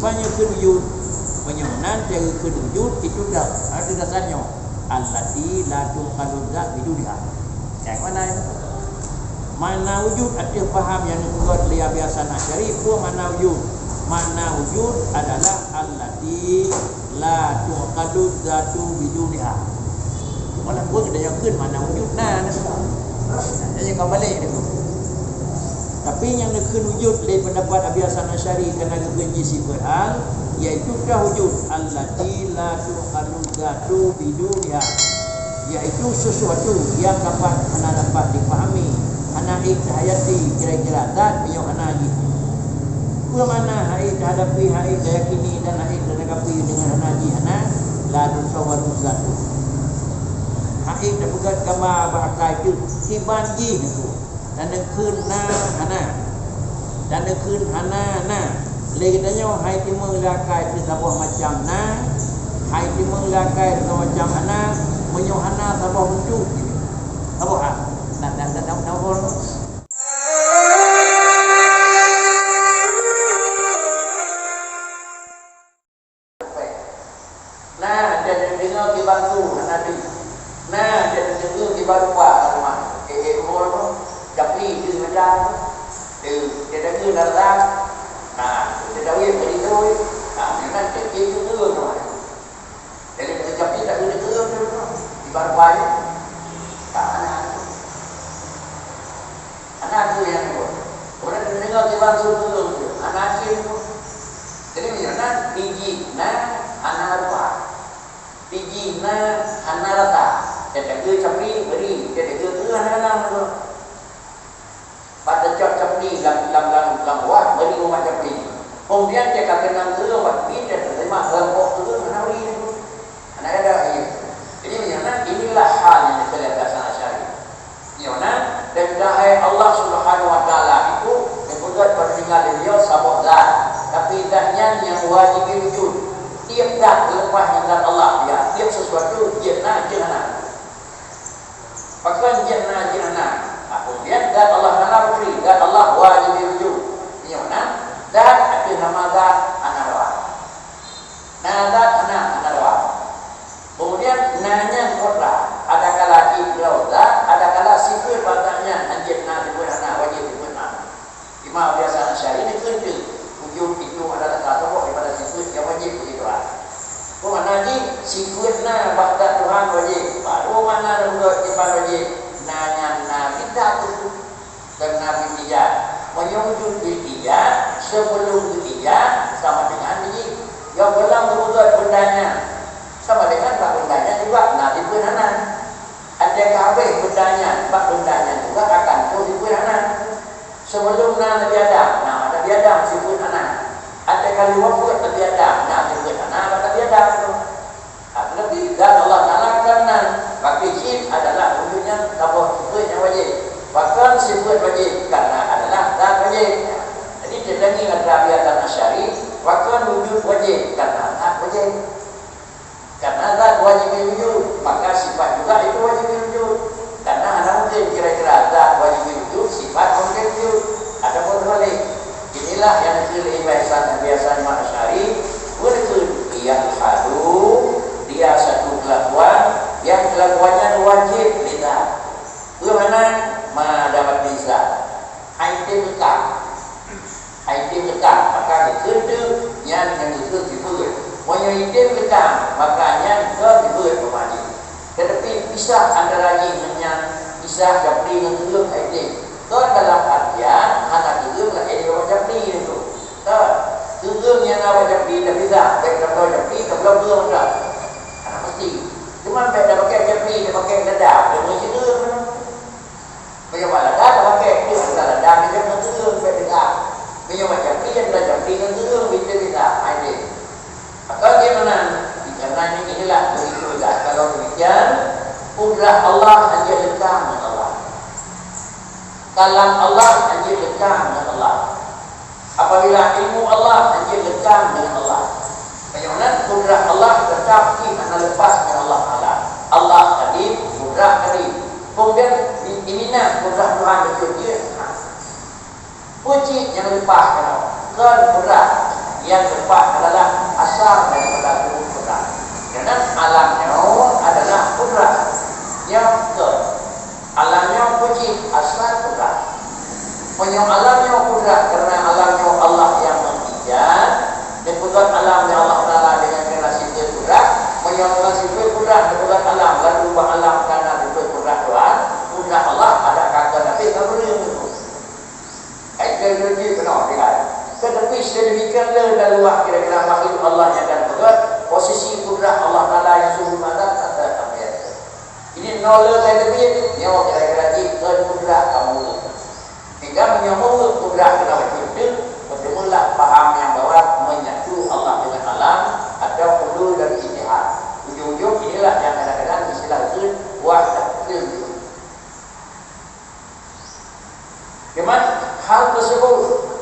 sifatnya wujud. Penyonan dari wujud itu dah ada dasarnya. Allati la tuqadu zat bidunia. Yang mana itu? Mana wujud ada faham yang disebut liya biasa syarif itu mana wujud. Mana wujud adalah allati la tuqadu zatu bidunia. Walaupun kita yang kun mana wujud jadi kau balik itu. Tapi yang nak wujud dari pendapat Abi Hasan Asy'ari kena kebenci sifat hal iaitu wujud allati la tuqadu zatu bidunia, iaitu sesuatu yang dapat dipahami ana hayati kira-kira zat yang ana gitu. Bagaimana hai hadapi hai yakini dan hai hadapi dengan ana ana la tusawwaru zatu. Hai dapat gambar bahasa itu tibanji itu. Danคืนหน้าhana danคืนhana lagi tanya hai timur lakai itu sebuah macam na hai timur lakai itu macam hana menyohana sebuah wujud apa ah dan nah jadi dengar dibantu nabi nah jadi dengar dibantu rumah umur Japri itu macam dia dah kena datang dia dah wujud dari tu memang kecil itu tu jadi kita Japri tak boleh tu di barbai anak tu yang tu orang dengar di bantu tu anak tu jadi macam biji anak apa biji anak rata dia tak kena Japri beri dia tak kena tu anak tu pada cak ni lam wah beri rumah cak ni. Kemudian dia kata nang tu buat ni dia terima kelompok tu mana beri tu. Anak ada ini. Jadi macam inilah hal yang kita lihat sana Asy'ari. Yana dan dahai Allah Subhanahu wa taala itu disebut pada tinggal beliau sabab zat. Tapi zatnya yang wajib wujud. Tiap zat lepas dengan Allah dia. Tiap sesuatu jannah. Bahkan jannah. Kemudian zat Allah Taala beri, zat Allah wajib wujud. Ini mana? Zat ada nama zat An-Narwa. Zat An-Narwa. Kemudian nanya kodra. Ada kala iklau zat, ada kala sifat padanya anjibna dibuna wajib dibuna. Imam biasa Asy'ari ini kunci wujud itu adalah satu daripada sifat yang wajib begitu lah. Mana ni sifatnya bahasa Tuhan wajib. Baru mana menurut Tuhan wajib. Nanya kita itu dan Nabi dia menyujud dia sebelum dia sama dengan ini yang belum berbuat bendanya sama dengan bak bendanya juga Nabi benanan ada kabeh bendanya bak bendanya juga akan tu benanan sebelum Nabi Adam Nabi Adam sifat anak ada kali wafat Nabi Adam Nabi benanan Nabi Adam lebih dan Allah Taala karena bagi jin adalah wujudnya tabah sifat yang wajib. Bahkan sifat wajib karena adalah zat wajib. Jadi kita ni ada biatan Asy'ari, bahkan wujud wajib karena zat wajib. Karena zat wajib wujud, maka sifat juga itu wajib wujud. Karena ada mungkin kira-kira zat wajib wujud, sifat mungkin wujud. Ada pun balik. Inilah yang dipilih biasa Imam Asy'ari, berikut yang hadu dia satu kelakuan yang kelakuannya wajib lidah. Bagaimana dapat bisa? Item lekang, maka dikendeng yang itu diberi. Punya item lekang, makanya ke diberi pemani. Tetapi pisah antara dengan pisah Japri dengan tujuh item. Itu dalam artian anak tujuh lah ini Japri itu. Tujuh yang apa Japri dah bisa. Baik kalau Japri kalau belum dah. Cuma dia pakai Japri, dia pakai ledak, dia mesti tu. Bagaimana dah pakai dia antara ledak dia mesti tu beda. Bagaimana Japri yang dah Japri kan tu beda. Ada. Maka dia mana? Karena inilah begitu dah. Kalau demikian, kudrah Allah hanya lekang dengan Allah. Kalam Allah hanya lekang dengan Allah. Apabila ilmu Allah hanya lekang dengan Allah. Bagaimana kudrah Allah tetap akan lepas dengan Allah Taala. Allah tadi kudrah tadi. Kemudian inilah kudrah Tuhan itu dia. Puji yang lepas kan kudrah yang keempat adalah asal daripada kudrat. Karena alamnya adalah kudrat. Yang ke alamnya wujud asal kudrat. Punya alamnya kudrat karena alamnya Allah yang mengijat. Dan kudrat alamnya Allah Ta'ala dengan generasi kudrat. Punya sifat kudrat kudrat alam. Lalu ubah alam karena sifat kudrat Tuhan. Kudrat Allah ada kata tapi tak boleh itu. Ideologi benar tidak. Tetapi sedemikian dan luar kira-kira makhluk Allah yang akan kudrat. Posisi kudrat Allah Ta'ala yang sungguh mata tak ada biasa. Ini nolak saya tapi nyawa kira-kira itu kudrat kamu. Hingga menyambung kudrat kita berjudi, bertemulah paham yang bahwa menyatu Allah dengan alam atau hulul dan ijtihad. Ujung-ujung inilah yang kadang-kadang istilah itu wahdatul wujud. Kemudian hal tersebut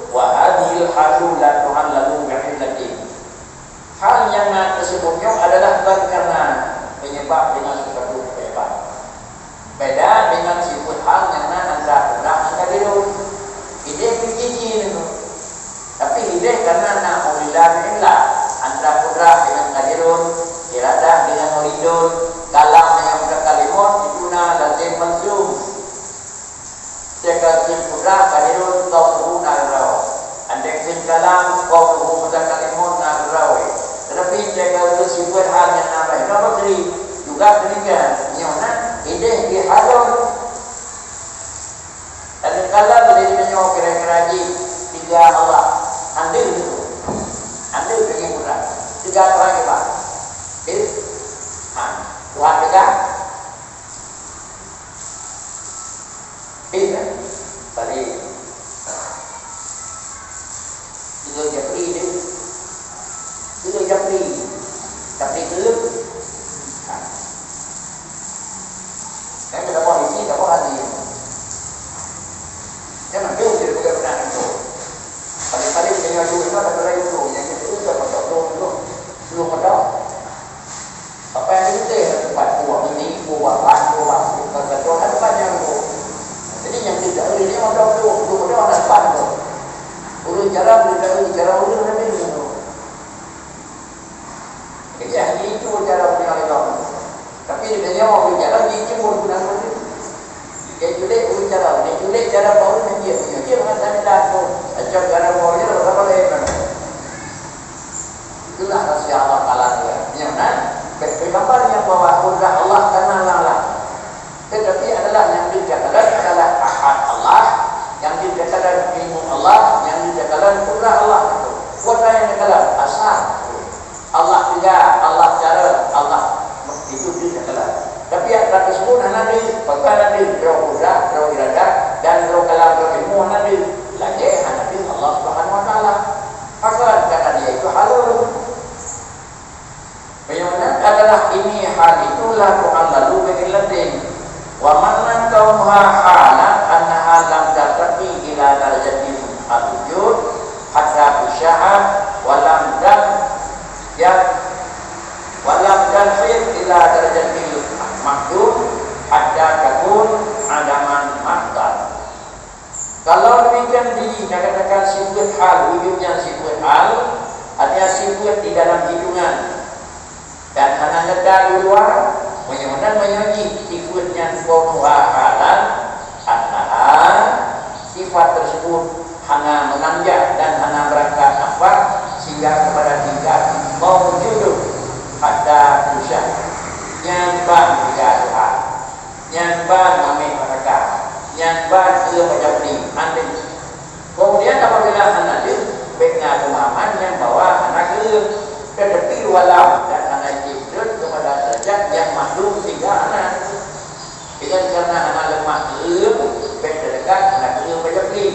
wa hadhil halu la tuhallalu bi'illatin. Hal yang tersebutnya adalah bukan karena penyebab dengan sesuatu penyebab. Beda dengan sifat hal yang anda pernah kadiru. Ide biji itu. Tapi ide karena na'ulilah billah antara kudrah dengan kadirun, iradah dengan muridun, kalam dengan berkalimat itu lazim mansum. Jaga kudrah kadirun qawluhu na'raw. Andai kalam qawluhu berkalimat na'raw. Tetapi jaga sifat hal yang na'raw juga demikian. Nyona ide dihalul. Dan kalau boleh menyoal kira-kira tiga Allah, andil itu, andil dengan mudah. Tiga orang kita, Tuhan tiga, tiga, balik, tiga japri ini, tiga japri gelap. Kan kita polisi, kita hati. Jangan dulu dia bukan benar itu. Paling-paling dengan dulu itu ada berai dulu. Yang itu sudah masuk dulu masuk. Apa yang itu tempat buang ini, buang kacau ada banyak itu. Jadi yang tidak ini masuk dulu ada depan itu. Ulu cara ulu nanti itu. Jadi ini itu cara punya itu. Tapi dia mau bicara ini pun benar benar. Julik cara baru menjadi dia mengatakan datu ajar cara barunya berapa lebar itulah rahasia Allah Ta'ala yang bergambar yang bahwa kudrat Allah karena Allah tetapi adalah yang dikatakan adalah ahad Allah yang dikatakan ilmu Allah yang dikatakan kudrat Allah kudrat yang dikatakan asal Allah juga Allah cara Allah itu dikatakan. Tapi yang tersebut nanti, bahkan nanti roh kudrat, roh iradah, dan roh kalam, roh ilmu nanti lagi nanti Allah Subhanahu Wa Taala. Maka kata dia itu halal. Bagaimana adalah ini hal itulah Tuhan lalu begilatin. Wa man kauha halan annaha lam tatqi ila darajatin al-wujud hatta usya'at walam dan ila darajatil makhluk ada takun adaman makhluk. Kalau demikian dikatakan sifat hal wujudnya sifat hal artinya sifat di dalam hitungan dan hanya letak di luar menyanyi sifatnya semua halan adalah sifat tersebut hanya menanjak dan hanya berangkat nampak sehingga kepada tingkat mewujud ada usaha nyambang tiga Tuhan nyambang amin mereka nyambang ia macam ni nanti kemudian apabila anak itu baiknya pemahaman yang bawa anak itu tetapi walau dan anak itu kepada derajat yang makhluk tiga anak dengan karena anak lemah itu baik terdekat anak itu macam ni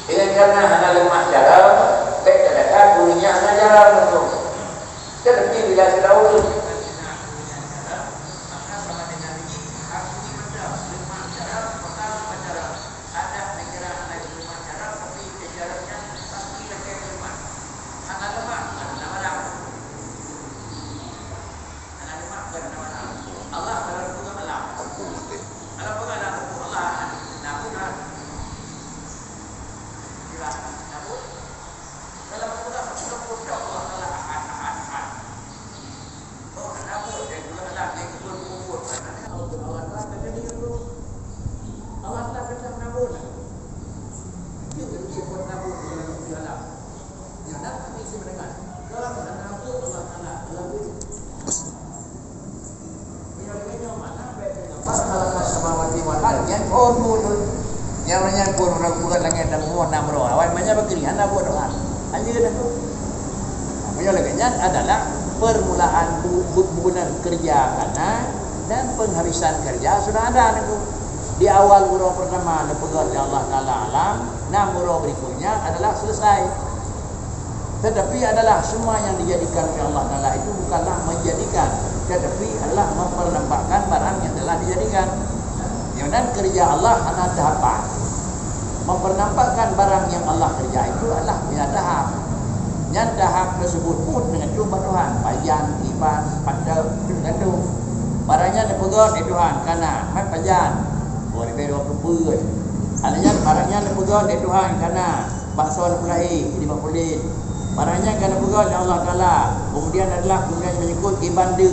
dengan karena anak lemah dalam baik terdekat dulunya anak jalan itu tetapi bila sudah urus dalam Yang orangnya pun orang buat langit dan semua nak berdoa. Awal banyak berkiri, anda buat doa. Hanya dah tu. Menyolahkannya adalah permulaan hubungan kerja kana dan penghabisan kerja sudah ada tu. Di awal huruf pertama dipegang oleh Allah Taala alam, 6 huruf berikutnya adalah selesai. Tetapi adalah semua yang dijadikan oleh Allah Taala itu bukanlah menjadikan, tetapi adalah mempernampakkan barang yang telah dijadikan. Dan kerja Allah hanya tahap. Mempernampakkan barang yang Allah kerja itu adalah punya tahap. Yang tahap tersebut pun dengan cuba Tuhan, pajan, kipas, pandai, itu. Barangnya dipegang di Tuhan karena mai pajan. Boleh beri apa? Adanya barangnya dipegang di Tuhan karena bakso mulai di Bakulin. Barangnya kena pegang oleh Allah Taala. Kemudian menyebut ibadu.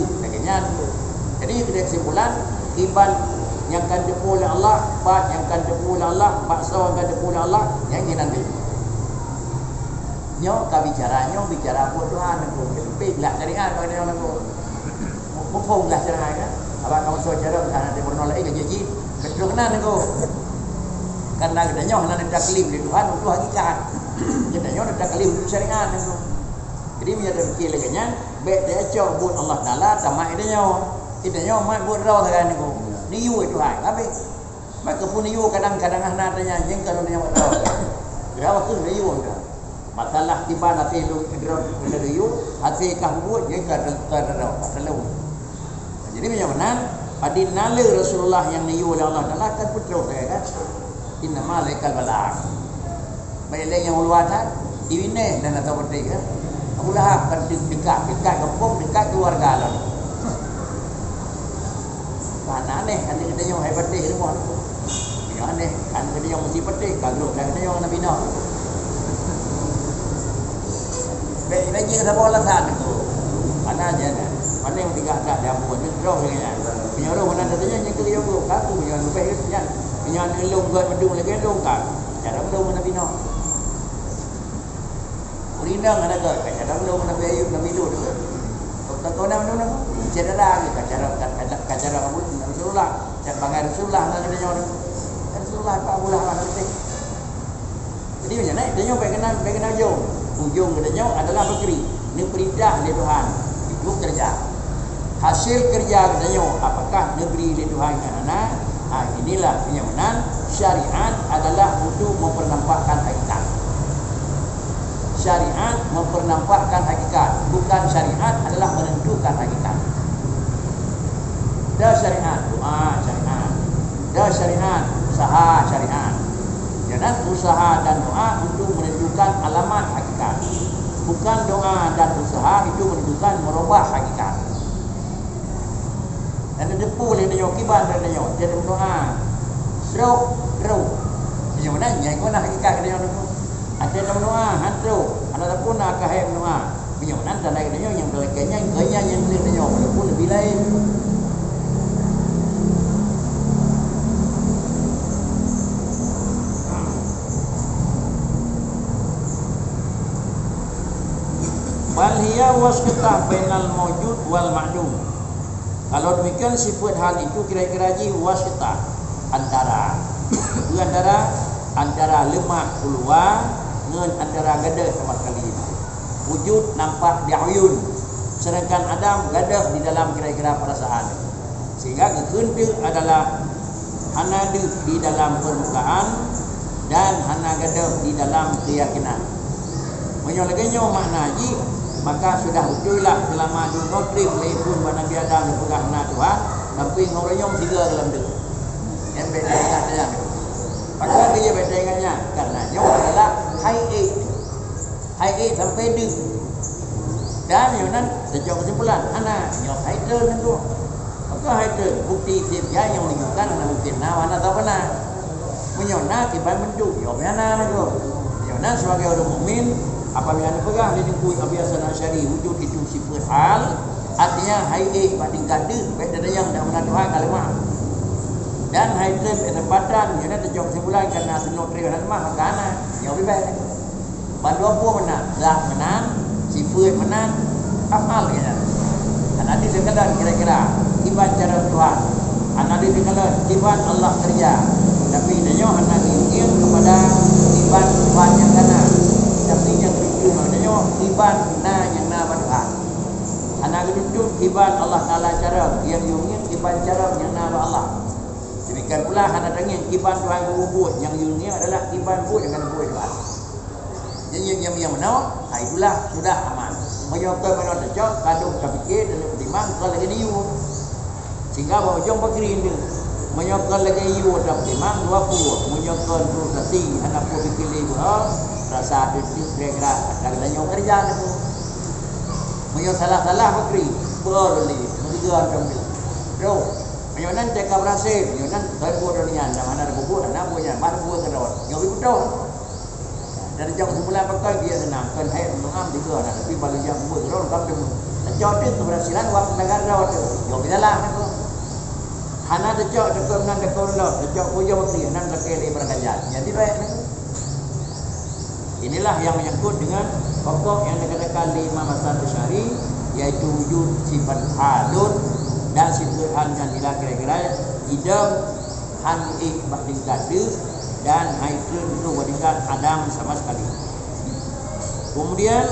Jadi kesimpulan iban yang akan dipu oleh Allah, bat yang akan dipu oleh Allah, bakso yang akan dipu oleh Allah, yang ini nanti. Nyo bicara buat Tuhan aku. Tapi lah dari apa dia orang aku. Mufung lah cara kan. Abang kamu so cara sana di pernah lagi gaji. Betul kena aku. Karena kita nyo hanya ada taklim di Tuhan untuk hakikat. Kita nyo ada taklim untuk syariat aku. Jadi dia terfikir lagi nya, bet dia cok buat Allah Taala sama dia nyo. Kita nyo mai buat roh kan aku. Niu itu hai. Tapi maka pun niu kadang-kadang nadanya yang kalau dia buat roh. Dia waktu niu dah. Masalah tiba nanti lu drone dari hati kahbut dia terlalu. Jadi macam adi nale Rasulullah yang niu oleh Allah Taala kan putra saya kan. Inna malaikal balagh. Baik yang uluatan diwine dan atau betul kan. Abu Lahab kan dekat kampung, dekat keluarga lah. Mana aneh kan dia yang hebat dia semua. Yang aneh kan dia yang mesti petik kagak kan dia yang Nabi Nuh. Baik lagi kita bola sana tu. Mana aja dah. Mana yang tiga tak dia buat ni roh dia. Punya roh mana datanya yang keliru tu. Aku punya lebih punya. Punya elong buat mendung lagi elong tak. Cara mendung Nabi Nuh. Urindang ada ke? Cara mendung Nabi Ayub Nabi Lut tu. Kau nak mendung cara lagi cara kamu Rasulullah. Cara bangai Rasulullah nak dia orang. Rasulullah Pak Abdullah nanti. Jadi macam ni dia baik kenal jauh. Ujung kedanya adalah bekerja. Ini perintah dari Tuhan. Itu kerja. Hasil kerja kedanya apakah negeri dari Tuhan karena inilah penyamanan syariat adalah untuk mempernampakkan hakikat. Syariat mempernampakkan hakikat, bukan syariat adalah menentukan hakikat. Dah syariat doa syariat. Dah syariat usaha syariat. Dan usaha dan doa untuk menentukan alamat hakikat. Bukan doa dan usaha itu menentukan merubah hakikat. Dan depu oleh dia kiban dan dia jadi doa. Roh. Macam mana yang kau nak hakikat dia tu? Ada nama doa, hantu. Ada pun nak kahim doa. Macam mana dan lagi dia yang belakangnya gaya yang dia walaupun lebih lain. Wal hiya wasqitah bainal mawjud wal ma'dum. Kalau demikian sifat hal itu kira-kira ji wasqitah antara lemah keluar dengan antara gadah sama sekali. Wujud nampak di ayun, sedangkan Adam gadah di dalam kira-kira perasaan. Sehingga kekendir adalah hana di dalam permukaan dan hana gadah di dalam keyakinan. Menyolahkannya makna ji maka sudah wujudlah selama dunia trip pun Nabi Adam dipegang na Tuhan tapi ngoronyong 3 dalam dia. Yang beda dengannya. Maka dia beda dengannya karena nyawa adalah high sampai dia. Dan yang nan sejauh kesimpulan anak nyawa hydrogen itu. Maka hydrogen bukti dia yang menunjukkan anak mungkin mana tahu benar. Menyona tiba menduk jawabnya itu. Menyona sebagai orang mukmin apabila dipegang dikui kebiasaan asyari wujud itu sifat hal artinya hai banding kada beda yang dah menang Tuhan kalimah dan hidran penempatan yana terjawab sebulan karena senok tri dan mah kana yang lebih baik bandu apa menang zat menang sifat menang afal ya ada di sekadar kira-kira ibadah cara Tuhan ada di sekadar ibadah Allah kerja tapi dia hanya kiban cara menyana Allah. Demikian pula hana dengan kiban Tuhan berubut yang dunia adalah kiban buat dengan buat Tuhan. Yang menau, itulah sudah aman. Menyokong mana tercok, kadung terfikir dan pertimbang kalau lagi diu. Sehingga bawa jom pakirin dia. Menyokong lagi diu dan pertimbang 20. Menyokong tu tadi anak pun fikir dia rasa ada kira-kira ada nyok kerja tu. Menyokong salah-salah pakiri. Boleh, mestiga macam tu. Bro, menyonan cakap berhasil. Menyonan terbuat dunia. Mana ada buat, anak punya, mana buat kerana. Nyok betul. Dan jam semula pakai dia senang kan hai mengam juga nak tapi balik jam buat terus kam dem terjadi keberhasilan waktu negara waktu yo bidalah aku hana terjadi dekat nan dekat lo terjadi punya waktu nan dekat di berkajat jadi baik inilah yang menyangkut dengan pokok yang dikatakan di Imam As-Syari yaitu wujud sifat halun dan sifat hal yang tidak kira-kira idam han ba'din kadu dan haitun itu berikan Adam sama sekali. Kemudian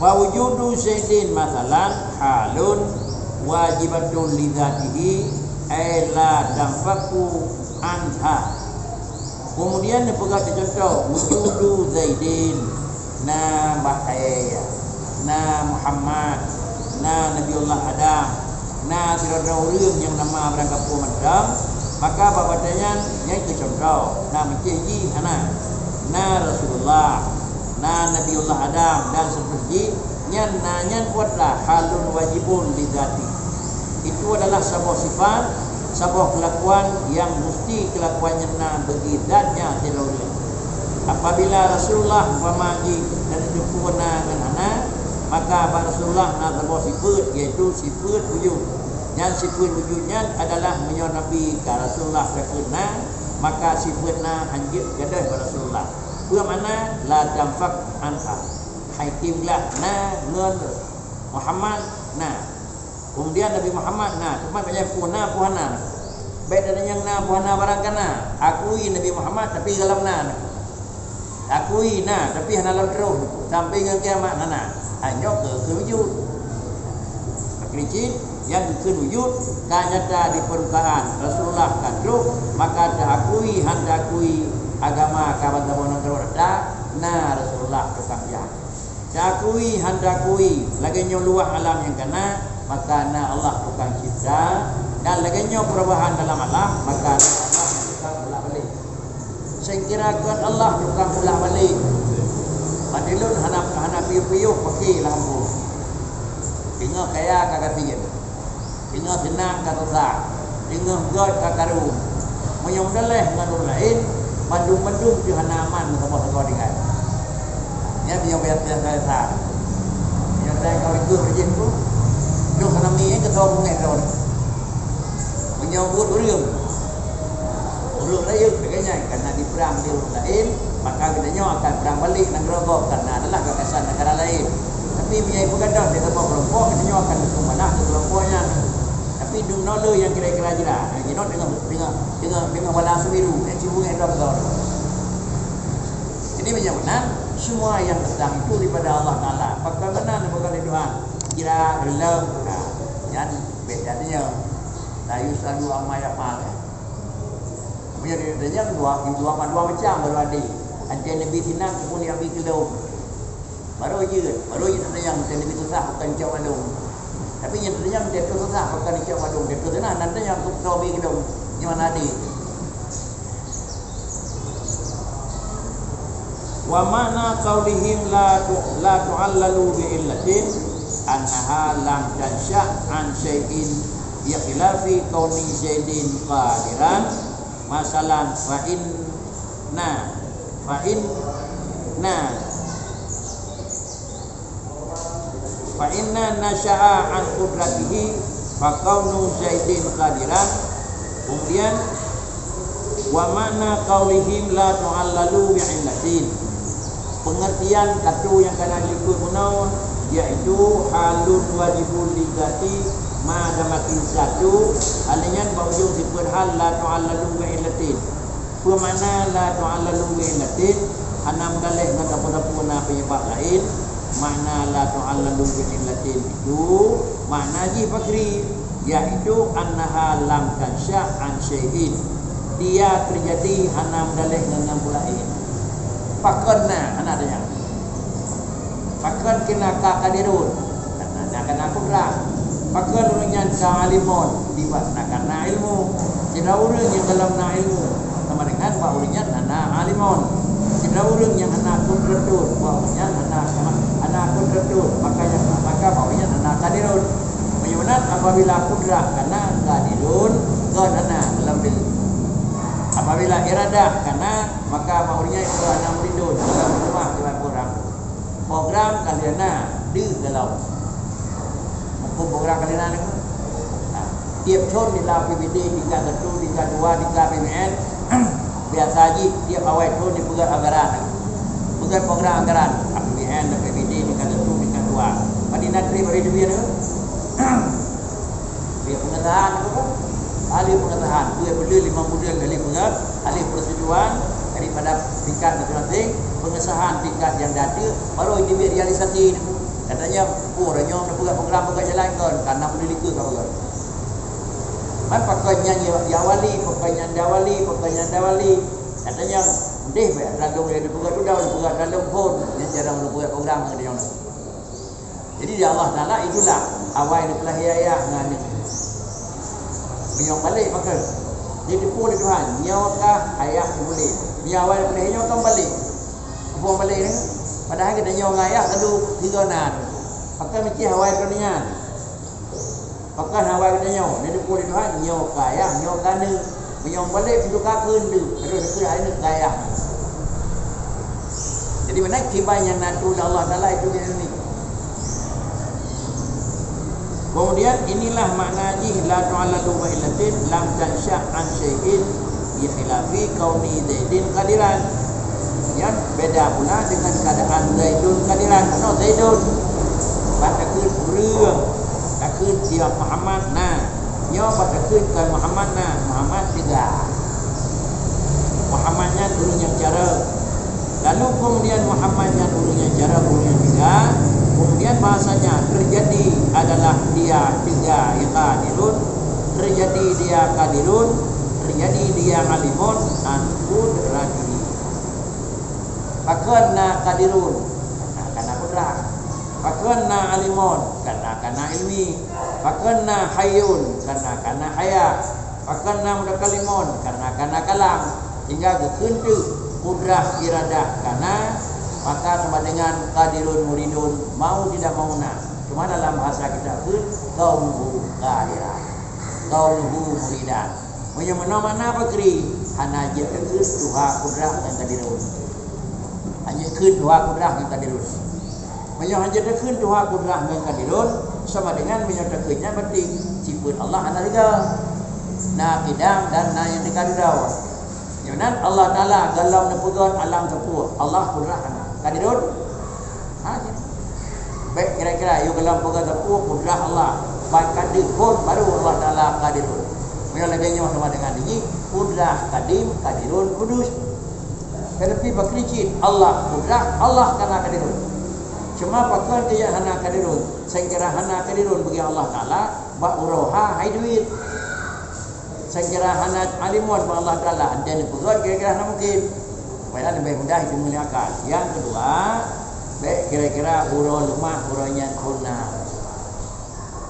wa wujudu syai'in masalan halun wajibatun li dzatihi ay la tanfaku anha. Kemudian dipegang contoh wujudu Zaidin na Bahaya na Muhammad na Nabiullah Adam na kira-kira orang yang nama berangkat pemandang maka babatanya yang itu contoh na mencinci anak na Rasulullah na Nabiullah Adam dan seterusnya nyan buatlah halun wajibun lidati itu adalah sebuah sifat sebuah kelakuan yang mesti kelakuannya na bagi zatnya tidak apabila Rasulullah umpamanya dan sempurna dengan anak maka Rasulullah nak sebuah sifat iaitu sifat wujud. Yang sifat wujudnya adalah menyon Nabi ke Rasulullah berkena maka sifatnya hanjit gadah kepada Rasulullah. Bermakna la tamfak anha. Haikimlah na ngan Muhammad na. Kemudian Nabi Muhammad na, cuma banyak puana puana. Baik ada yang na puana barang kana. Akui Nabi Muhammad tapi dalam na. Akui na tapi dalam terus sampai ke kiamat na. Hanya ke wujud. Krincin yang ke wujud kan nyata di permukaan Rasulullah kan teruk maka diakui agama kawan tabonan terus na Rasulullah tukang ya. Diakui lagi nyo luah alam yang kena maka na Allah tukang cipta dan lagi nyo perubahan dalam alam maka na Allah tukang bolak balik. Saya kirakan Allah tukang bolak balik. Madilun hana piu-piu pakai lampu. Tengok kaya kakak tinggal. Tengok senang kata tak. Tengok god kakak rum. Menyong daleh dengan lain. Mandum-mandum di hana aman sama-sama dengan. Ya biar biasa tak. Yang saya kau itu rejim tu. Duk hana mi ketua bungai kau. Menyong buat urum. Urum lain begini karena di perang di lain. Maka katanya akan perang balik negara kau karena adalah gagasan negara lain. Tapi punya pegadang dia tempat kelompok katanya akan kemana ke kelompoknya. Tapi dunola yang kira-kira jelas. Jinot dengan balas biru yang cibungan doktor. Jadi macam mana semua yang datang itu daripada Allah Taala. Bagaimana nak berkata Tuhan? Kira gelap. Yang bedanya la yusalu amma yafal. Punya dia dua macam baru ada. Ada Nabi Sinang pun yang Nabi Kedau. Baru je ada yang Nabi susah bukan Cik Wadung. Tapi yang ada yang susah bukan Cik Wadung. Dia senang nanti yang Nabi Kedau. Di mana ada? Wa mana qaulihim la tu'allalu bi illatin annaha lam tansha an syai'in ya khilafi kauni zaidin qadiran masalan fa inna nasya'a an qudratihi fa kaunu zaidin qadiran. Kemudian wa mana qaulihim la tu'allalu bi illatin, pengertian katu yang kena ikut menau iaitu halun wajibul lidati ma damatin satu alinyan baujung sifat hal la tu'allalu bi illatin. Bermakna la tu'allalu bi illatin hanam dalih dengan apa-apa penyebab lain makna la tu'allalu bi illatin itu makna ji fakri, yaitu annaha lam tansya an syai'in, dia terjadi hana mendalih dengan pulain. Fakonna anak dia. Fakon kena ka kadirun. Kena kudrat. Fakon urangnya ka alimun, dibuat karena ilmu. Tidak urang yang dalam na ilmu sama dengan ba urangnya hana alimun. Tidak urang yang hana kudratun, ba urangnya hana kudratun. Maka ba urangnya hana kadirun. Menyunat apabila kudrat karena kadirun kan hana dalam diri. Apabila iradah karena maka maurnya itu hana muridun dalam rumah dengan orang. Program kaliana di dalam hukum program kaliana ni. Tiap tahun di dalam PBD, tingkat 1, tingkat 2, tingkat PMN biasa haji tiap awal tahun di pegang anggaran. Pegang program anggaran PBN dan PBD tingkat 1, tingkat 2. Pada negeri beri duit ni. Dia pengetahuan apa? Ahli pengetahuan, dia beli 5 bulan dari pengat, ahli persetujuan daripada tingkat masing-masing, pengesahan tingkat yang data, baru diberi realisasi. Katanya, orangnya nak buat program bukan jalan kan, karena peneliti kau kan. Man pakainya diawali, pakainya dawali. Katanya, deh dalam dia buat tu dah buat dalam phone, dia jarang buat program dia orang. Jadi dia Allah Taala itulah awal daripada ayah dengan menyong balik maka jadi pun Tuhan nyawakah ayah boleh nyawal daripada nyawakah balik buang balik ni padahal kita nyawang ayah lalu 3 nan maka mesti awal dunia maka awal kita nyaw jadi pun Tuhan nyawakah ayah nyawakah ni menyong balik duduk kakun tu terus ke ayah jadi mana kibanya natu Allah Taala itu ni. Kemudian inilah makna la tu'allalu bi illatin lam tansya' an syai'in bi khilafi kauni zaidin qadiran. Yang beda pula dengan keadaan Zaidun qadiran. No Zaidun pada keurang takut dia Muhammad nah. Nyo pada ke Muhammad nah, Muhammad tiga. Muhammadnya turun yang cara. Lalu kemudian Muhammadnya turun yang cara turun yang tiga. Kemudian bahasanya terjadi adalah dia tiga qadirun, terjadi dia qadirun, terjadi dia alimun an qudratihi. Fakana qadirun karena kudrat, fakana alimun karena ilmi, fakana hayyun karena haya, fakana mudakalimun karena kalam, hingga kekentu kudrah iradah karena maka sama dengan qadirun muridun mau tidak mau nak. Cuma dalam bahasa kita pun qauluhu qadiran, qauluhu muridan. Punya mana fakri hanya je ke tuha kudrah dan qadirun. Hanya ke tuha kudrah dan qadirun. Punya hanya ke tuha kudrah dan qadirun sama dengan menyatakannya berarti sifat Allah ada tiga. Na qidam dan na yang dikadau. Yang Allah Taala dalam nepegan alam tersebut Allah kudrah qadirun. Baik kira-kira you dalam pegang tepu kudrah Allah baik qadir pun baru Allah Taala qadirun. Punya lebihnya sama dengan ini kudrah qadim qadirun kudus. Tetapi berkecil Allah kudrah Allah karena qadirun. Cuma pakar dia hana qadirun. Saya kira hana qadirun bagi Allah Taala ba uroha hai duit. Saya kira hana alimun bagi Allah Taala dan pegang kira-kira hana mungkin. Supaya lebih mudah dimuliakan. Yang kedua, baik kira-kira uro lemah, uronya kuna.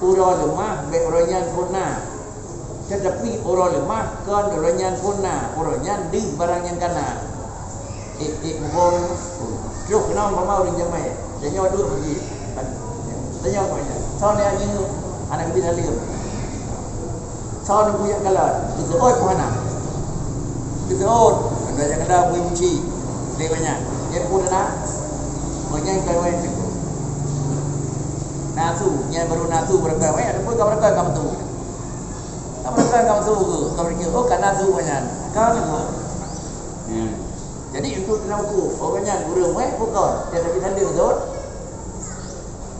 Uro lemah, baik uronya kuna. Tetapi uro lemah, kan uronya kuna. Uronya di barang yang kana. Mukul. Terus kenapa mama orang jamai? Jangan duduk pergi. Tanya apa ni? Soalnya ni anak kita lihat. Soalnya punya kalah. Itu oi puana. Itu oi. Anda jangan dah boleh menci. Dia banyak. Dia pun dah. Banyak kau yang itu. Nasu, yang baru nasu berapa? Ada pun kau berapa kamu tu? Kau berapa kamu tu? Kau berkira, oh kan nasu banyak. Kau tu. Jadi untuk tenauku, orangnya guru mai pukul. Dia tapi tanda betul.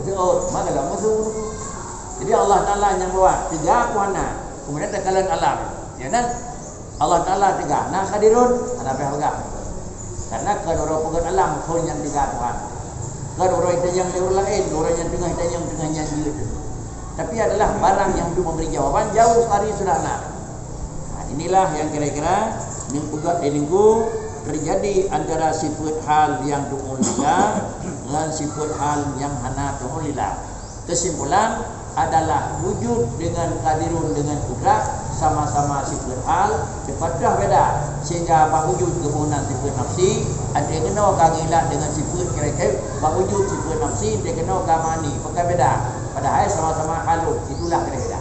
Betul. Oh, mana lah masuk. Jadi Allah Taala yang bawa tiga kuana. Kemudian tekalan alam. Ya kan? Allah Taala tiga. Nah qadirun ada apa? Karena kedua pegang alam pun yang tiga Tuhan. Kalau orang yang lain, orang yang tengahnya dia. Tapi adalah barang yang itu memberi jawaban jauh hari sudah nak. Inilah yang kira-kira ningku terjadi antara sifat hal yang tu'ulillah dengan sifat hal yang hana tu'ulillah. Kesimpulan adalah wujud dengan kadirun dengan kudrat sama-sama sifat hal, cepatlah beda. Sehingga wujud kemunan sifat nafsi ada kena kagilat dengan sifat kira-kira wujud sifat nafsi dia kena kamani pakai beda. Padahal sama-sama halus, itulah kira-kira.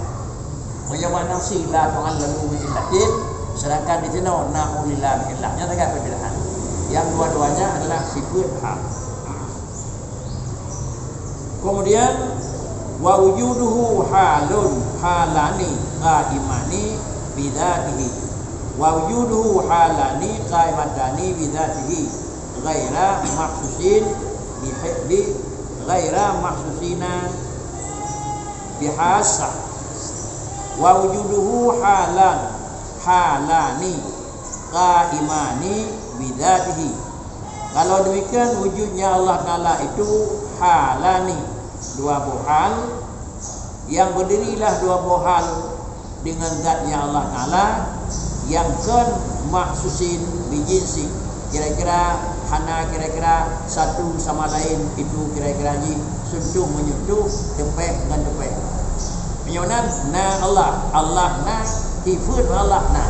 Menyebabkan nafsi la tu'allalu bi'illatin, sedangkan di sini na'ulillah bi'illahnya sangat perbedaan. Yang dua-duanya adalah sifat hal. Kemudian wa wujuduhu halun halani qaimani bidzatihi wa wujuduhu halani qaimatani bidzatihi ghaira mahsusin bi ghaira mahsusina bihasa wa wujuduhu halan halani qaimani bidzatihi. Kalau demikian wujudnya Allah Ta'ala itu halani, dua buah hal yang berdirilah dua buah hal dengan zatnya Allah Ta'ala yang kan maksusin bijinsi, kira-kira hana kira-kira satu sama lain itu kira-kira ni sentuh menyentuh tepeh dengan tepeh menyonan na Allah na sifat Allah na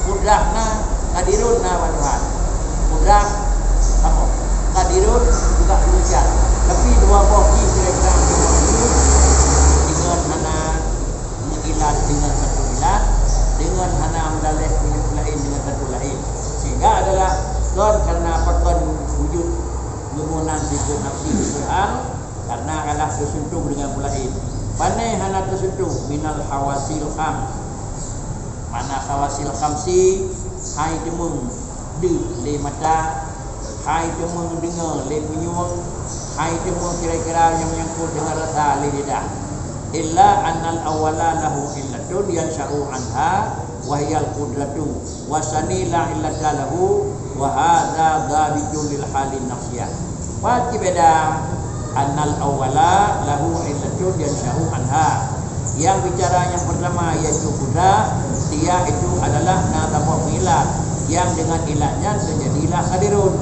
kudrah na kadirun na wa Tuhan kudrah apa kadirun juga demikian. Tapi dua boki kira-kira dengan hana mengilat dengan satu ilat, dengan hana mendalih lain dengan satu lain, sehingga adalah karena pakon wujud kemunan sifat nafsi Quran karena adalah tersentuh dengan lain. Panai hana tersentuh minal hawasil kham. Mana hawasil khamsi hai demung di le mata, hai demung dengar le penyuang, hai demung kira-kira yang menyangkut dengan rasa le lidah. Illa annal awwala lahu illatun yansha'u anha wa hiyal qudratu wa sanila illata lahu wa hadza dhabitun lil halin nafsiyah. Wajib beda annal awwala lahu illatun yansha'u anha. Yang bicara yang pertama yaitu kudrat, dia itu adalah natabuh ilat yang dengan ilatnya terjadilah hadirun.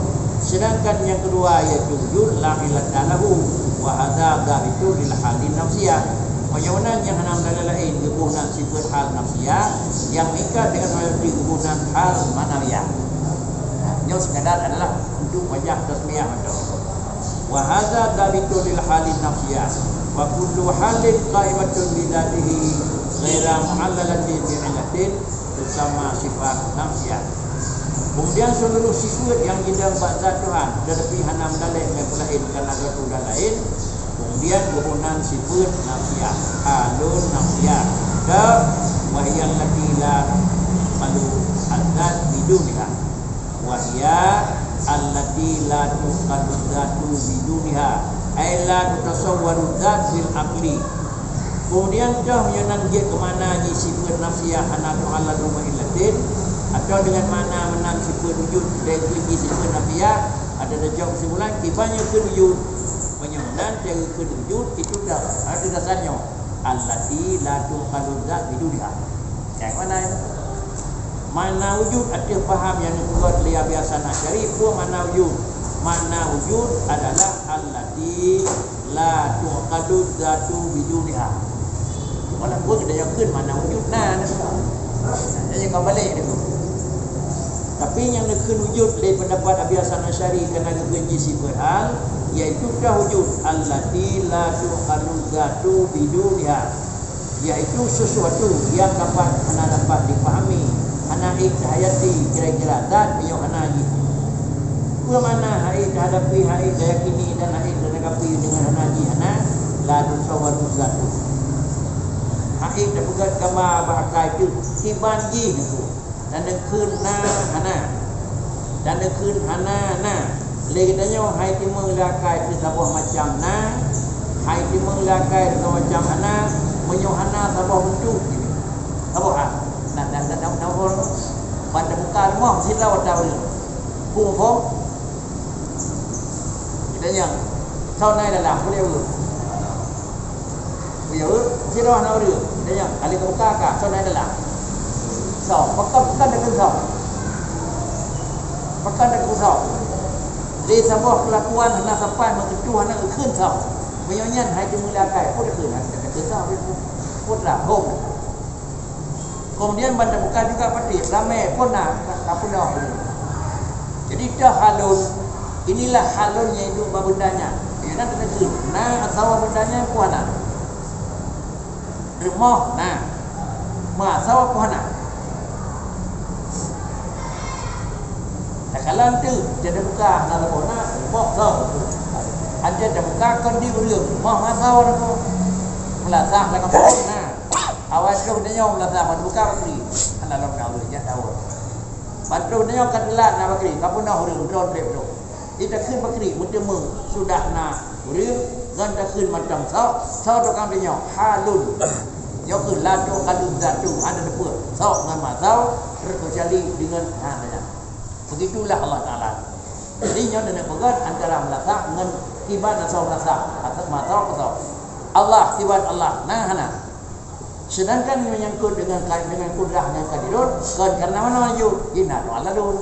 Sedangkan yang kedua yaitu wujud la ilata lahu wa hadza dhabitun lil halin nafsiyah. Penyawanan yang enam dalil lain kebunan sifat hal nafsiyah yang mengikat dengan majoriti kebunan hal manawiyah. Yang sekadar adalah untuk wajah tasmiyah betul. Wa hadza dhabitun lil halin nafsiyah wa kullu halin qaimatun bi dzatihi ghaira mu'allalatin bi illatin bersama sifat nafsiyah. Kemudian seluruh sifat yang tidak zat Tuhan tetapi hana mendalih lain karena satu dan lain. Kemudian kebunan sifat nafsiyah, halun nafsiyah dan wahyal latila malu azat biduniha wahya allati la tuqadu dzatu biduniha ay la tutasawwaru dzat bil aqli. Kemudian dah menyenang dia ke mana ni sifat nafsiyah hana tu'alla rumah illatin atau dengan mana menang sifat wujud dari sifat nafsiyah ada jawab kesimpulan kibanya ke wujud penyemunan dari wujud itu dah ada dasarnya allati la tuqadu dzat biduniha. Yang mana itu? Mana wujud ada faham yang buat liya biasa nak cari pun mana wujud. Mana wujud adalah allati la tuqadu dzatu biduniha. Mana pun kita yakin mana wujud nah. Jadi kau balik itu. Tapi yang nak wujud dari pendapat Abi Hasan Asy'ari kena genji sifat hal iaitu dah wujud allati la tuqadu dzatu biduniha, iaitu sesuatu yang dapat dipahami hana hayati kira-kira zat yang hana gitu. Bagaimana hai hadapi hai yakini dan hai hadapi dengan hana hana la tusawwaru zatu. Hai dapat gambar bahasa itu tibanji itu. Danคืน na hana danคืน hana na legitanya hai timur lakai itu sebuah macam na hai timur lakai itu macam hana menyohana sebuah bentuk apa ah nak pada muka rumah silau tahu pung pong kita thế nhưng sau này là làm cái điều bây giờ chỉ đó nào được thế nhưng kali kamu kakak sau này là làm sọ pekan dengan sọ pekan dengan sọ di sebuah kelakuan hendak sampai mengeju hendakขึ้นsọ menyanyian hai dimulakan punขึ้นhendak ke sọ pun lah home. Kemudian benda bukan juga pasti ramai pun nak apa dah. Jadi dah halun inilah halunnya itu bendanya. Ya nak kena nah asal bendanya puana. Rumah nah. Ma asal puana. Kalau tu jadi buka nak puana boh sah. Ada dah buka kan di urang mah asal tu. Melasah nak puana. Awal tu dia nyom lah zaman buka bakri. Anda lam kau dia tahu. Bantu dia nyom kan lat nak bakri. Kapu nak urang drone trip tu. Kitaขึ้นbakri mudah mung sudah nak urang kan dahขึ้นmacam sok. Sok tu kan dia nyom halun. Yoขึ้นlat tu kalun zatu ada depa. Sok dengan masau terkecuali dengan namanya. Begitulah Allah Taala. Jadi nyom nak pegat antara melasa dengan tiban asal melasa atau masau asal. Allah tiban Allah nah. Sedangkan menyangkut dengan kudrah dan kadirun kan karena mana maju inna Allah dulu.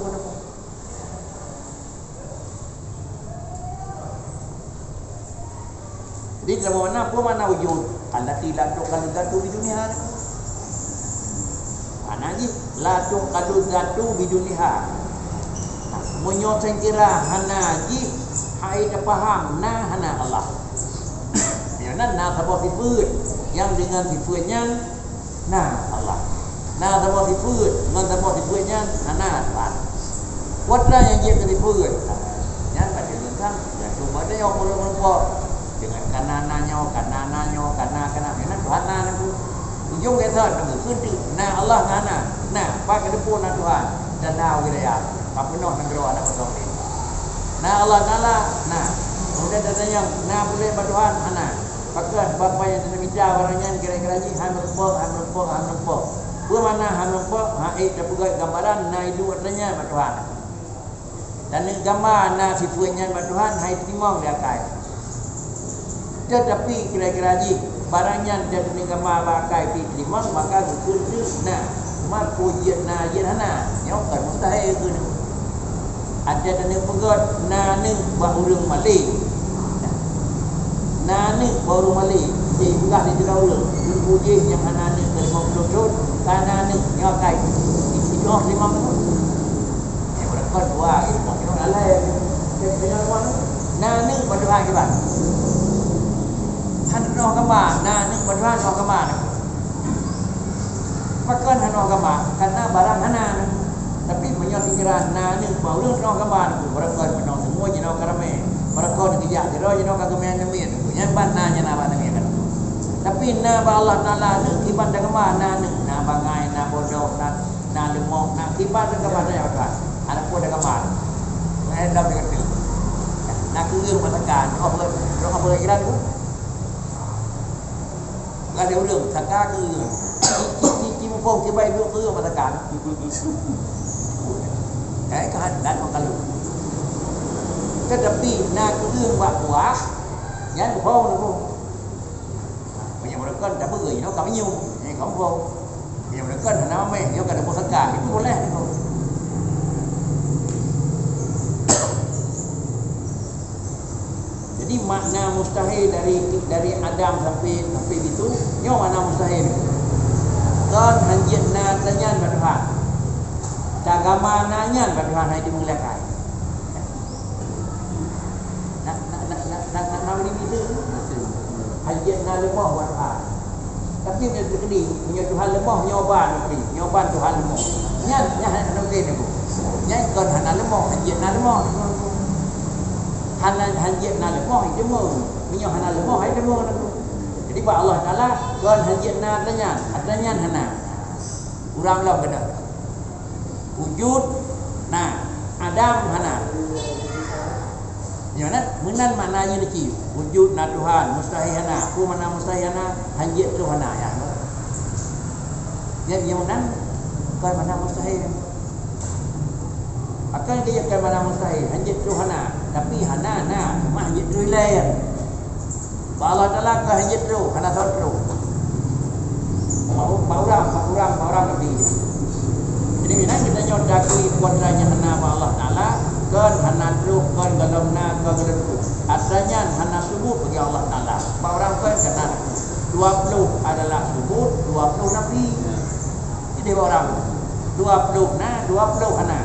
Jadi dalam mana pun mana wujud Allah tidak tukar gatu di dunia. Mana ni la tukar gatu di dunia. Menyoteng kira hana ji hai dah faham nah hana Allah. Ya nah sebab sifat yang dengan sifatnya nah Allah. Nah sebab sifat dengan sebab sifatnya nah Allah. Watra yang dia sifat. Yang pada tentang yang cuma dia yang boleh dengan kananannya enak Tuhan itu. Ujung kata nak kunci nah Allah nah pakai depan nah Tuhan dan nah wilayah. Apa nak negara anak betul ni. Nah Allah Taala nah kemudian datanya nah boleh Tuhan nah pakai bapa yang terbicara orangnya kira-kira ni han lupa. Pur mana han lupa hai dah pegang gambaran nah itu artinya Tuhan. Dan gambar nah sifatnya Tuhan hai timong dia kai. Tetapi kira-kira ni barangnya jadi gambar pakai pi timong maka kunci nah mampu nah hana nyok kan mustahil ke. Ada dan pegang nah ni bahurung Malik. Nani baru mali di bukan di dalam puji yang nani dari mulut karena nani nyakai itu oh 5 menit yang berkat dua itu mungkin alai dengan mana nani berdua kita han no kama nani berdua no kama makan han no kama karena barang hana tapi menyot pikiran nani baru no kama berkat menong semua jenau karame berkat dia terus jenau kagamen nami yang bananya nama kan. Tapi nama Allah Taala ni kibat dengan mana ni? Na bangai, na bodoh, na lemah, na kibat dengan mana ya Tuhan? Anak pun dengan mana? Saya dah berkata. Na keung masakan, roh boleh kira tu. Ada urang saka keung. Ci mupong ci bai duk keung masakan. Cái kehendak kalau. Tetapi na keung buat buah nhánh của phong được không? Bây giờ một cân đã có người nó có bao nhiêu? Này không phong. Bây giờ một cân là nó mày, nó cần được một tất cả cái boleh không? Jadi makna mustahil dari Adam sampai itu, nyo makna mustahil. Kan hanjitna tanyan Tuhan. Agama nanyan Tuhan hai dimulakan. Nak itu hajian lemah buat Tuhan. Tapi dia terkedi punya Tuhan lemah nyoban Tuhan lemah. Nyan nak ni aku. Nyan kon hana lemah hajian lemah. Hajian lemah itu mah. Punya hana lemah itu mah. Jadi pak Allah Taala kon hajian adanya hana. Urang lah kena. Wujud Adam hana. Ya nak menan maknanya ni wujud na Tuhan mustahilana aku mana mustahilana hanjit Tuhan ya yang menan kau mana mustahil Akan dia akan mana mustahil hanjit tu hana, tapi hana na mah hanjit tu lain. Ba Allah Taala ke hanjit tu hana tu. Orang lebih. Jadi bila kita nyodaki kuadranya hana ba Allah Taala, kan hana tu kan galomna kan galomna. Asalnya hana subut bagi Allah Taala. Ba orang kan kata 20 adalah subut, 20 nabi. Jadi orang 20 na 20 hana.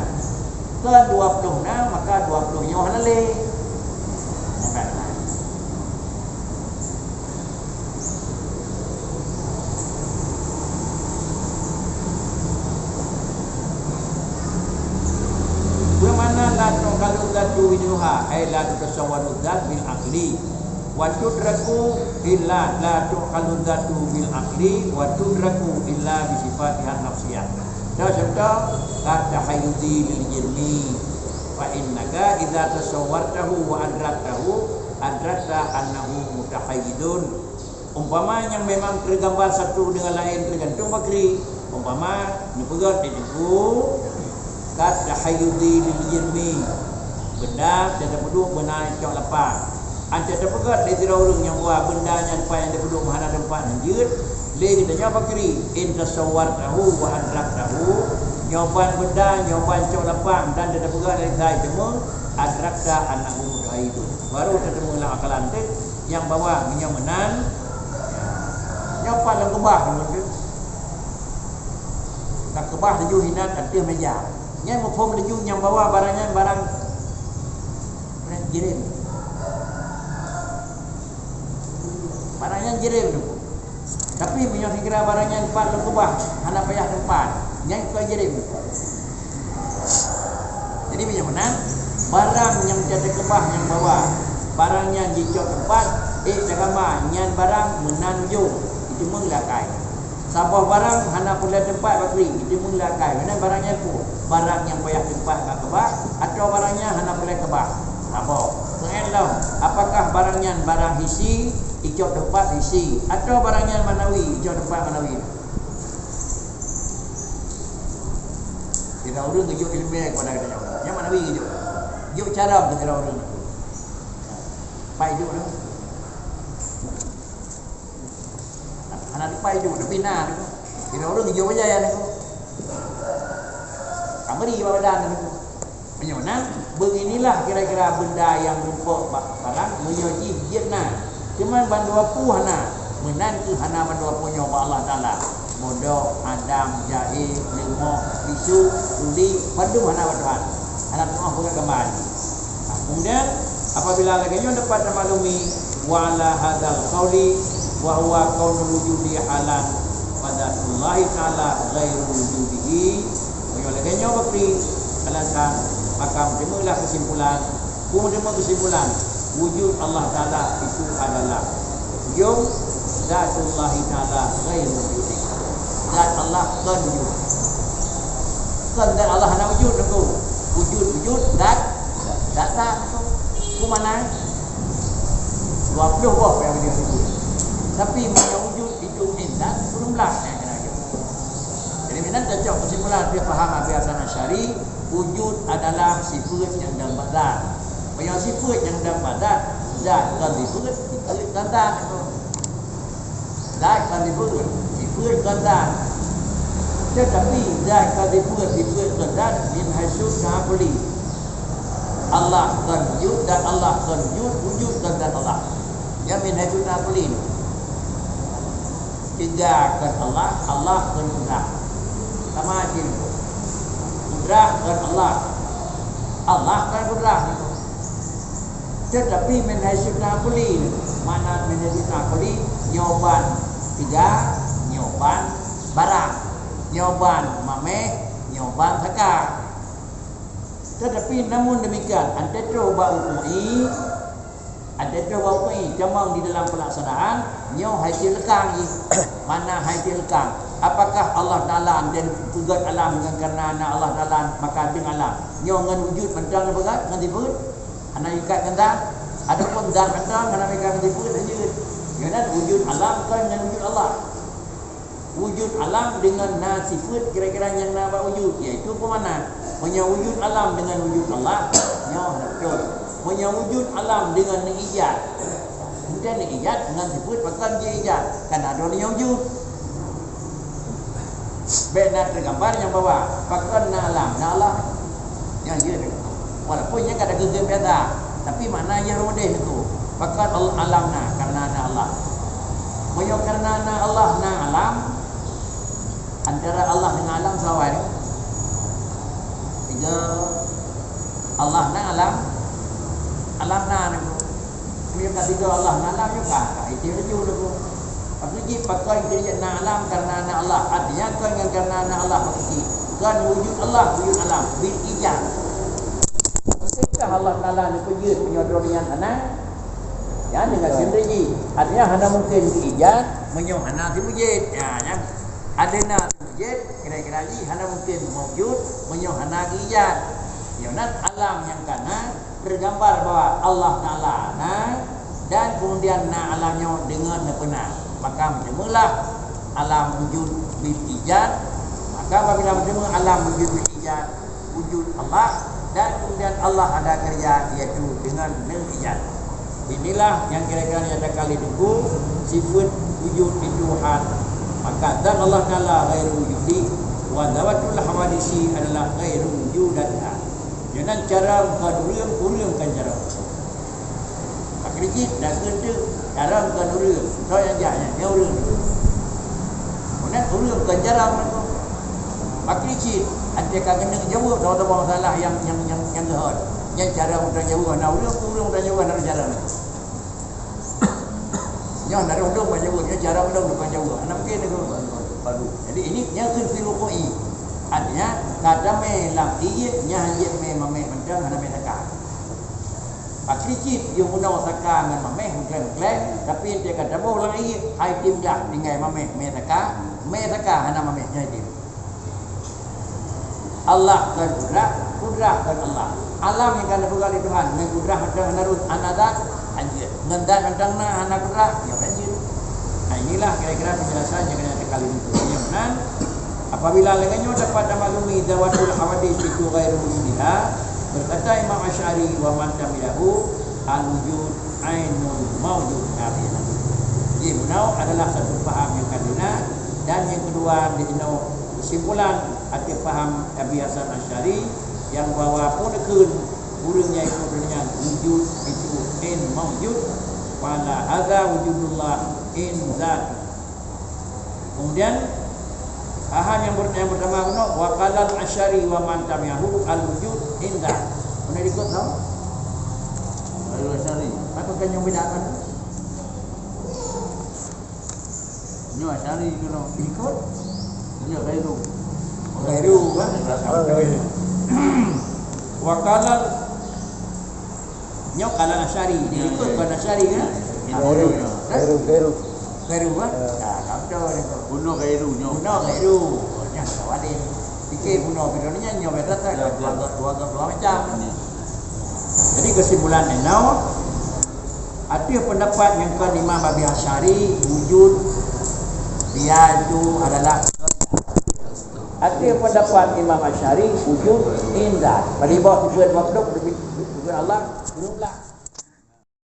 Ke 20 na maka 20 nyo hana le. Bagaimana la tuqalu dzatu wijuha ay la tutasawwadu dzat bil aqli wa tudraku illa la tuqalu dzatu bil aqli wa tudraku illa bi sifatiha nafsiyah. Dah serta kata hayyudi lil jinni fa innaka idza tasawwartahu wa adrakta annahu mutahayyidun. Umpama yang memang tergambar satu dengan lain tergantung bakri. Umpama ni pegat di buku kata hayyudi lil jinni benda yang duduk benar cok lepas. Ante terpegat di tira urang yang buat benda yang duduk mahana tempat lanjut. Lagi kita nyoba kiri in tasawwartahu wa adraktahu, nyoban benda nyoban cok lapang dan dia pegang dari saya cuma adrakta annahu mutahayyidun. Baru ketemu lah akalan tu yang bawa menyomenan nyoban dan kebah tu. Tak kebah dia hinat ada meja. Yang mufhum dia yang bawa barangnya barang jirim. Barangnya jirim tu. Tapi punya kira barangnya tempat lekubah, hana payah tempat. Yang kau jirim. Jadi punya mana? Barang yang tiada kebah yang bawa, barangnya dicok tempat, cakama nyan barang menanjung itu menglakai. Sabah barang hana pula tempat bakri itu menglakai. Mana barangnya pun barang yang payah tempat kat kebah atau barangnya hana pula kebah. Sabah. Mengelam apakah barangnya barang hisi ijau tempat isi atau barangnya manawi ijau tempat manawi. Kita urang ijau ilmiah kepada kita. Yang manawi ijau. Ijau cara kita urang. Pai ijau tu. Anak pai ijau tapi nah tu. Kita urang ijau aja ya tu. Kamari badan tu. Menyona beginilah kira-kira benda yang rupa barang menyoji jidna. Cuma bandu apu hana menan tu hana bandu apu nyoba Allah Taala. Modok, Adam, Jahil, Limau, Bisu, Uli, bandu hana badan. Hana semua bukan kembali. Kemudian apabila lagi nyo dapat maklumi wa ala hadzal qauli wa huwa qaulul wujudi halan wadullah taala ghairu wujudihi. Nyo lagi nyo bakri alasan maka timbullah kesimpulan, kesimpulan wujud Allah Taala itu adalah wujud zatullah taala ghairu wujud. Zat Allah kan wujud. Kan zat Allah ana wujud tu. Wujud zat tak ku mana? 20 buah yang dia wujud. Tapi punya wujud itu zat belumlah yang kena wujud. Jadi minat cocok kesimpulan dia faham apa yang syari. Wujud adalah sifat yang dalam badan. Punya sifat yang dalam badan, zat kan sifat, kan zat. Zat kan sifat kan zat. Tetapi zat kan sifat kan zat min haitsu ta'abuli. Allah kan wujud dan Allah kan wujud kan zat Allah. Yang min haitsu ta'abuli. Tiga kan Allah kan kudrah. Sama aja. Kudrah kan Allah kan kudrah. Tetapi menhasil nakuli, mana menhasil nakuli nyoban tiga, nyoban barang, nyoban mameh, nyoban saka. Tetapi namun demikian, anda coba ukui, jamang di dalam pelaksanaan, nyo hasil lekang, mana hasil lekang. Apakah Allah Ta'ala dan tugas alam dengan kerana Allah Ta'ala maka dengan alam nyo ngan wujud mentang berat ngan dibut ana ikat kata ada pun dah mentang ana ikat dibut saja. Kerana wujud alam kan dengan wujud Allah. wujud alam dengan na sifat kira-kira yang na wujud, iaitu ke mana? Punya wujud alam dengan wujud Allah, nyo betul. Punya wujud alam dengan ijaz. Kemudian ijaz dengan sifat bahkan dia ijaz. Kan ada yang wujud. Benar tergambar yang bawah. Bahkan na alam, na Allah. Yang dia tu. Walaupun yang ada gegem biasa, tapi makna yang rodeh itu. Bahkan alam na karena na Allah. Punya karena na Allah na alam. Antara Allah dengan alam sama ni. Tiga Allah na alam. Alam na ni. Kemudian ketiga Allah na alam juga. Itu dia dulu. Apalagi pakai kerja na alam karena na Allah. Artinya kan karena na Allah hakiki. Kan wujud Allah, wujud alam bil ijaz. Bisakah Allah Taala ni wujud punya dunia ana? Ya dengan sendiri. Artinya hana mungkin ijaz menyo hana wujud. Ya kan. Adena wujud kira-kira ni hana mungkin wujud menyo hana ijaz. Ya nak alam yang kana tergambar bahwa Allah Taala na dan kemudian na alamnya dengan benar. Maka bertemulah alam wujud bil ijaz. Maka apabila bertemu alam wujud bil ijaz, wujud Allah dan kemudian Allah ada kerja iaitu dengan ijaz. Inilah yang kira-kira ada kali tunggu sifat wujud di Tuhan. Maka dan Allah Taala ghairu wujudi wa dawatul hawadisi adalah ghairu wujudatha. Jangan cara urang kan cara. Akridit dah kena cara bukan urang. Kau yang jahnya dia urang. Kemudian urang kan cara mereka. Akridit ada kena jawab tahu masalah yang gehad. Yang cara mudah jawab nak urang mudah jawab nak cara. Yang nak urang mudah jawab cara mudah bukan jawab. Anak mungkin itu padu. Jadi ini yang filokoi. Artinya kata me lam iyat nya yet me mame mendang hana me taka. Pakicit yung una taka ngan mame klem tapi dia kata bo lang iyat ai tim dah dingai mame me taka hana mame nya dia. Allah kan kudrah kan Allah. Alam yang kan bukan di Tuhan, dengan kudrah ada narut anadat anjir. Ngendan andangna hana kudrah ya anjir. Nah inilah kira-kira penjelasan yang kena kali itu. Yang benar apabila lengannya dapat maklumi dawatul hawadis itu ghairu wujudiha, berkata Imam Asy'ari wa man tamilahu al-wujud ainul mawjud kabina. Jadi munau adalah satu faham yang kadina dan yang kedua dinau kesimpulan hati faham Abi Hasan Asy'ari yang bahwa punekeun urangnya itu dengan wujud itu in mawjud wala hadza wujudullah in zat. Kemudian yang pertama kuno wa qalal asyari wa man tamiyahu al wujud indah. Mana ikut tahu? Qalal asyari. Apa kan yang bedakan? Nyo asyari kuno ikut. Nyo ghairu. Ghairu kan? Wa qalal nyo qalal asyari. Dia ikut kan asyari kan? Ghairu. Ghairu kan? Kau ni bunuh ghairu nyo. Bunuh ghairu. Nya kawadin. Fikir bunuh bidonnya nyo beda tak dua macam. Jadi kesimpulan enau ada pendapat yang ke Imam Abi Asy'ari wujud dia itu adalah ada pendapat Imam Asy'ari wujud indah. Pada bawah sifat makhluk dengan Allah belumlah